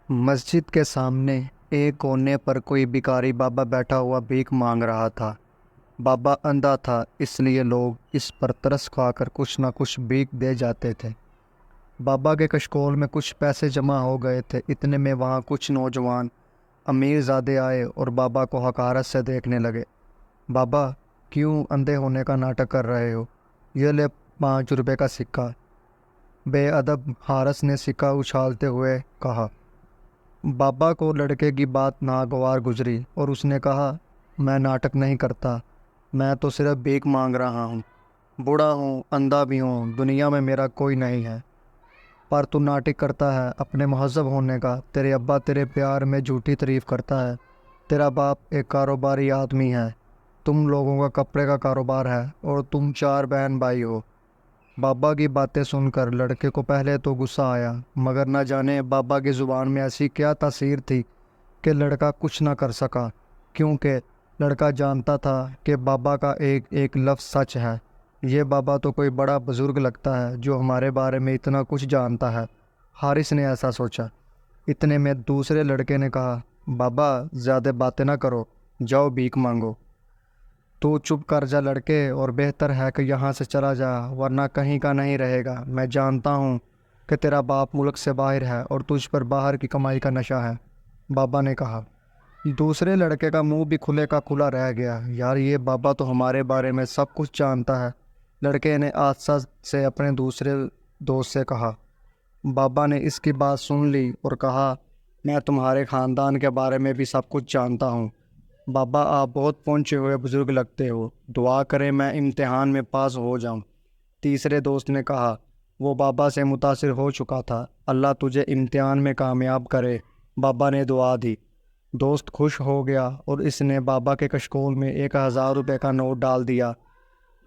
مسجد کے سامنے ایک کونے پر کوئی بھکاری بابا بیٹھا ہوا بھیک مانگ رہا تھا۔ بابا اندھا تھا، اس لیے لوگ اس پر ترس کھا کر کچھ نہ کچھ بھیک دے جاتے تھے۔ بابا کے کشکول میں کچھ پیسے جمع ہو گئے تھے، اتنے میں وہاں کچھ نوجوان امیر زادے آئے اور بابا کو حقارت سے دیکھنے لگے۔ بابا، کیوں اندھے ہونے کا ناٹک کر رہے ہو؟ یہ لے 5 روپے کا سکہ۔ بے ادب حارث نے سکہ اچھالتے ہوئے کہا۔ بابا کو لڑکے کی بات ناگوار گزری اور اس نے کہا، میں ناٹک نہیں کرتا، میں تو صرف بھیک مانگ رہا ہوں۔ بوڑھا ہوں، اندھا بھی ہوں، دنیا میں میرا کوئی نہیں ہے، پر تو ناٹک کرتا ہے اپنے مہذب ہونے کا۔ تیرے ابا تیرے پیار میں جھوٹی تعریف کرتا ہے، تیرا باپ ایک کاروباری آدمی ہے، تم لوگوں کا کپڑے کا کاروبار ہے اور تم 4 بہن بھائی ہو۔ بابا کی باتیں سن کر لڑکے کو پہلے تو غصہ آیا، مگر نہ جانے بابا کی زبان میں ایسی کیا تاثیر تھی کہ لڑکا کچھ نہ کر سکا، کیونکہ لڑکا جانتا تھا کہ بابا کا ایک ایک لفظ سچ ہے۔ یہ بابا تو کوئی بڑا بزرگ لگتا ہے جو ہمارے بارے میں اتنا کچھ جانتا ہے، حارث نے ایسا سوچا۔ اتنے میں دوسرے لڑکے نے کہا، بابا زیادہ باتیں نہ کرو، جاؤ بھیک مانگو۔ تو چپ کر جا لڑکے، اور بہتر ہے کہ یہاں سے چلا جا، ورنہ کہیں کا نہیں رہے گا۔ میں جانتا ہوں کہ تیرا باپ ملک سے باہر ہے اور تجھ پر باہر کی کمائی کا نشہ ہے، بابا نے کہا۔ دوسرے لڑکے کا منہ بھی کھلے کا کھلا رہ گیا۔ یار، یہ بابا تو ہمارے بارے میں سب کچھ جانتا ہے، لڑکے نے آہستہ سے اپنے دوسرے دوست سے کہا۔ بابا نے اس کی بات سن لی اور کہا، میں تمہارے خاندان کے بارے میں بھی سب کچھ جانتا ہوں۔ بابا، آپ بہت پہنچے ہوئے بزرگ لگتے ہو، دعا کریں میں امتحان میں پاس ہو جاؤں۔ تیسرے دوست نے کہا۔ وہ بابا سے متاثر ہو چکا تھا۔ اللہ تجھے امتحان میں کامیاب کرے، بابا نے دعا دی۔ دوست خوش ہو گیا اور اس نے بابا کے کشکول میں 1000 روپے کا نوٹ ڈال دیا۔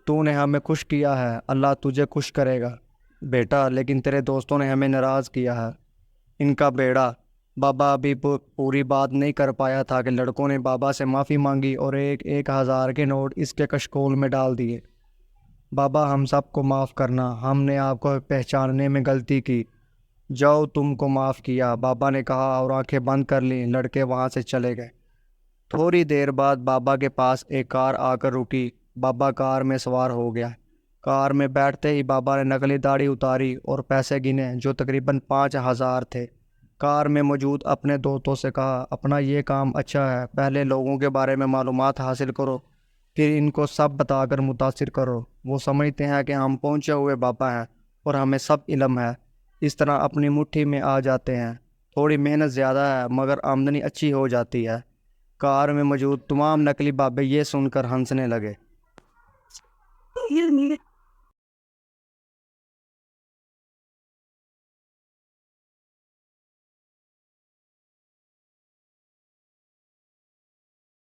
تو نے ہمیں خوش کیا ہے، اللہ تجھے خوش کرے گا بیٹا، لیکن تیرے دوستوں نے ہمیں ناراض کیا ہے، ان کا بیڑا۔ بابا ابھی پوری بات نہیں کر پایا تھا کہ لڑکوں نے بابا سے معافی مانگی اور 1000 کے نوٹ اس کے کشکول میں ڈال دیے۔ بابا، ہم سب کو معاف کرنا، ہم نے آپ کو پہچاننے میں غلطی کی، جاؤ تم کو معاف کیا، بابا نے کہا اور آنکھیں بند کر لیں۔ لڑکے وہاں سے چلے گئے۔ تھوڑی دیر بعد بابا کے پاس ایک کار آ کر رکی۔ بابا کار میں سوار ہو گیا۔ کار میں بیٹھتے ہی بابا نے نقلی داڑھی اتاری اور پیسے گنے جو تقریباً 5000 تھے۔ کار میں موجود اپنے دوستوں سے کہا، اپنا یہ کام اچھا ہے، پہلے لوگوں کے بارے میں معلومات حاصل کرو، پھر ان کو سب بتا کر متاثر کرو۔ وہ سمجھتے ہیں کہ ہم پہنچے ہوئے بابا ہیں اور ہمیں سب علم ہے، اس طرح اپنی مٹھی میں آ جاتے ہیں۔ تھوڑی محنت زیادہ ہے مگر آمدنی اچھی ہو جاتی ہے۔ کار میں موجود تمام نقلی بابے یہ سن کر ہنسنے لگے۔